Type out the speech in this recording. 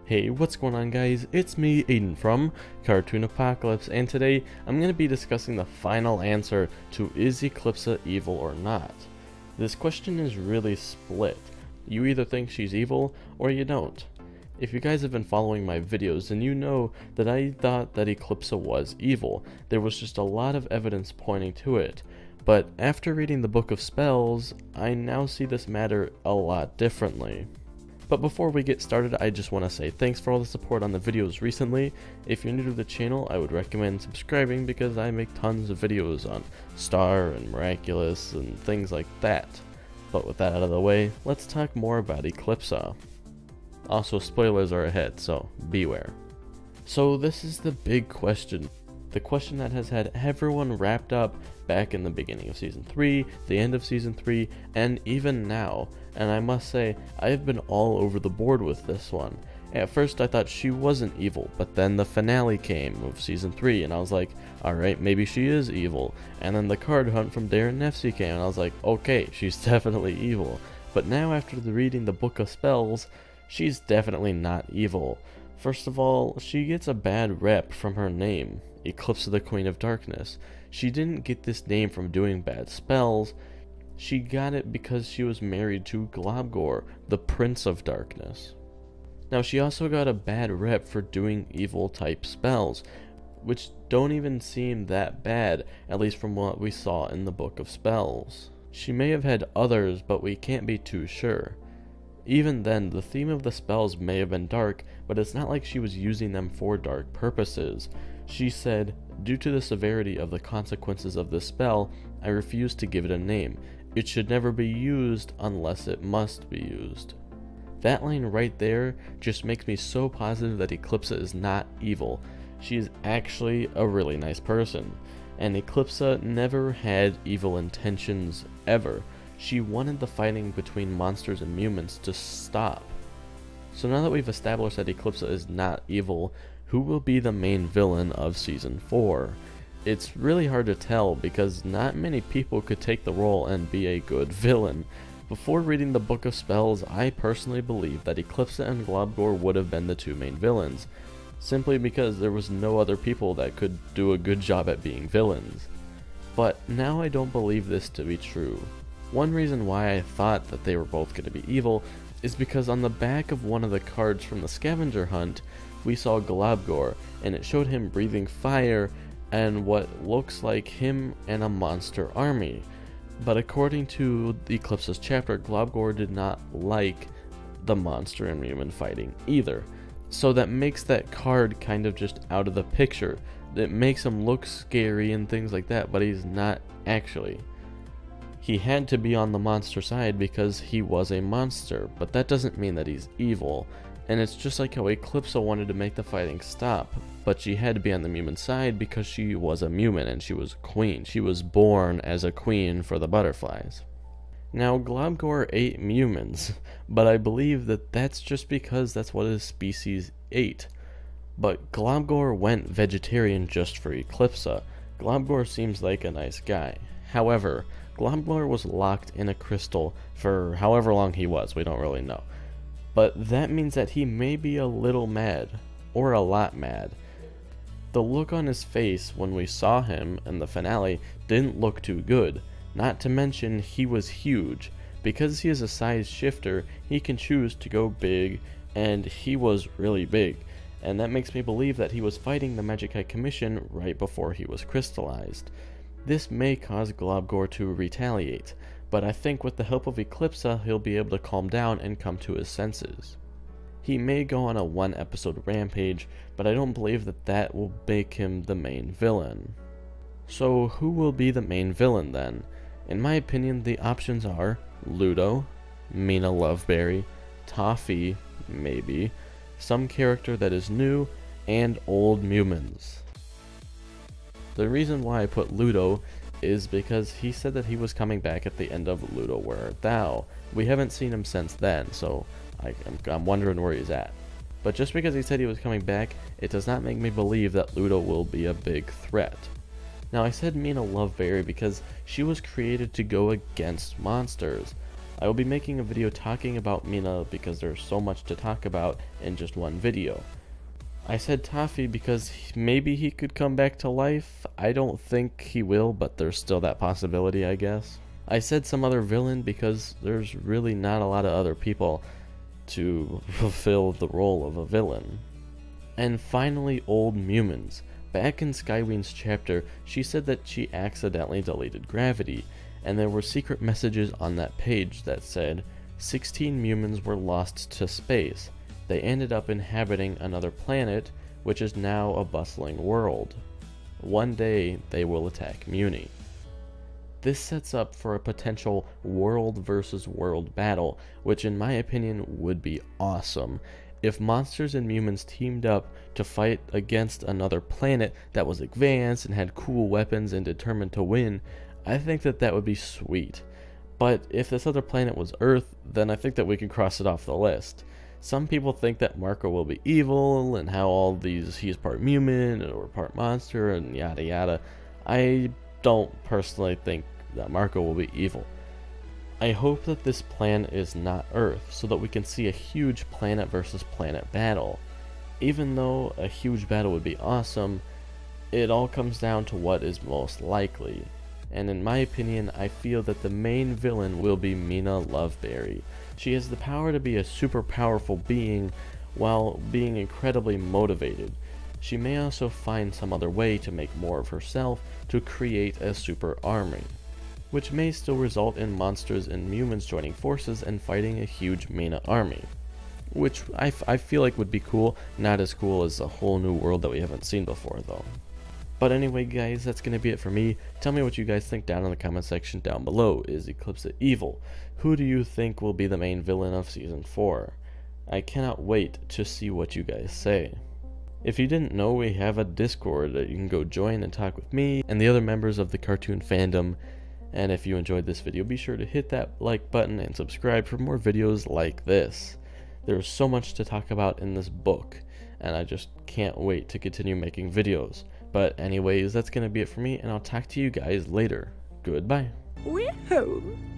Hey, what's going on guys? It's me, Aiden from Cartoon Apocalypse, and today I'm going to be discussing the final answer to is Eclipsa evil or not. This question is really split. You either think she's evil or you don't. If you guys have been following my videos, then you know that I thought that Eclipsa was evil. There was just a lot of evidence pointing to it. But after reading the Book of Spells, I now see this matter a lot differently. But before we get started, I just want to say thanks for all the support on the videos recently. If you're new to the channel, I would recommend subscribing because I make tons of videos on Star and Miraculous and things like that. But with that out of the way, let's talk more about Eclipsa. Also, spoilers are ahead, so beware. So this is the big question. The question that has had everyone wrapped up back in the beginning of Season 3, the end of Season 3, and even now. And I must say, I have been all over the board with this one. At first I thought she wasn't evil, but then the finale came of Season 3, and I was like, alright, maybe she is evil. And then the card hunt from Darren Nefsey came, and I was like, okay, she's definitely evil. But now after reading the Book of Spells, she's definitely not evil. First of all, she gets a bad rep from her name, Eclipsa the Queen of Darkness. She didn't get this name from doing bad spells. She got it because she was married to Globgor, the Prince of Darkness. Now she also got a bad rep for doing evil type spells, which don't even seem that bad, at least from what we saw in the Book of Spells. She may have had others, but we can't be too sure. Even then, the theme of the spells may have been dark, but it's not like she was using them for dark purposes. She said, "Due to the severity of the consequences of this spell, I refuse to give it a name. It should never be used unless it must be used." That line right there just makes me so positive that Eclipsa is not evil. She is actually a really nice person. And Eclipsa never had evil intentions ever. She wanted the fighting between monsters and Mewmians to stop. So now that we've established that Eclipsa is not evil, who will be the main villain of Season 4? It's really hard to tell because not many people could take the role and be a good villain. Before reading the Book of Spells, I personally believed that Eclipsa and Globgor would have been the two main villains, simply because there was no other people that could do a good job at being villains. But now I don't believe this to be true. One reason why I thought that they were both going to be evil is because on the back of one of the cards from the scavenger hunt, we saw Globgor, and it showed him breathing fire and what looks like him and a monster army. But according to the Eclipsa's chapter, Globgor did not like the monster and Mewmian fighting either. So that makes that card kind of just out of the picture. It makes him look scary and things like that, but he's not actually. He had to be on the monster side because he was a monster, but that doesn't mean that he's evil. And it's just like how Eclipsa wanted to make the fighting stop, but she had to be on the Mewmian side because she was a Mewmian and she was queen. She was born as a queen for the butterflies. Now, Globgor ate Mewmians, but I believe that that's just because that's what his species ate. But Globgor went vegetarian just for Eclipsa. Globgor seems like a nice guy. However, Globgor was locked in a crystal for however long he was, we don't really know. But that means that he may be a little mad, or a lot mad. The look on his face when we saw him in the finale didn't look too good, not to mention he was huge. Because he is a size shifter, he can choose to go big, and he was really big. And that makes me believe that he was fighting the Magic High Commission right before he was crystallized. This may cause Globgor to retaliate, but I think with the help of Eclipsa, he'll be able to calm down and come to his senses. He may go on a one-episode rampage, but I don't believe that that will make him the main villain. So who will be the main villain then? In my opinion, the options are Ludo, Mina Loveberry, Toffee, maybe, some character that is new, and old Mewmians. The reason why I put Ludo is because he said that he was coming back at the end of Ludo Where Art Thou. We haven't seen him since then, so I'm wondering where he's at. But just because he said he was coming back, it does not make me believe that Ludo will be a big threat. Now I said Mina Loveberry because she was created to go against monsters. I will be making a video talking about Mina because there's so much to talk about in just one video. I said Toffee because maybe he could come back to life. I don't think he will, but there's still that possibility, I guess. I said some other villain because there's really not a lot of other people to fulfill the role of a villain. And finally, old Mewmians. Back in Skyween's chapter, she said that she accidentally deleted Gravity, and there were secret messages on that page that said 16 Mewmians were lost to space. They ended up inhabiting another planet, which is now a bustling world. One day, they will attack Mewni. This sets up for a potential world versus world battle, which in my opinion would be awesome. If monsters and Mewmians teamed up to fight against another planet that was advanced and had cool weapons and determined to win, I think that would be sweet. But if this other planet was Earth, then I think that we can cross it off the list. Some people think that Marco will be evil and how all these he's part Mewman or part monster and yada yada. I don't personally think that Marco will be evil. I hope that this plan is not Earth so that we can see a huge planet versus planet battle. Even though a huge battle would be awesome, it all comes down to what is most likely. And in my opinion, I feel that the main villain will be Mina Loveberry. She has the power to be a super powerful being while being incredibly motivated. She may also find some other way to make more of herself to create a super army, which may still result in monsters and Mewmans joining forces and fighting a huge Mina army. Which I feel like would be cool, not as cool as a whole new world that we haven't seen before though. But anyway guys, that's going to be it for me. Tell me what you guys think down in the comment section down below. Is Eclipsa evil? Who do you think will be the main villain of Season 4? I cannot wait to see what you guys say. If you didn't know, we have a Discord that you can go join and talk with me and the other members of the cartoon fandom. And if you enjoyed this video, be sure to hit that like button and subscribe for more videos like this. There's so much to talk about in this book, and I just can't wait to continue making videos. But anyways, that's going to be it for me, and I'll talk to you guys later. Goodbye. We're home.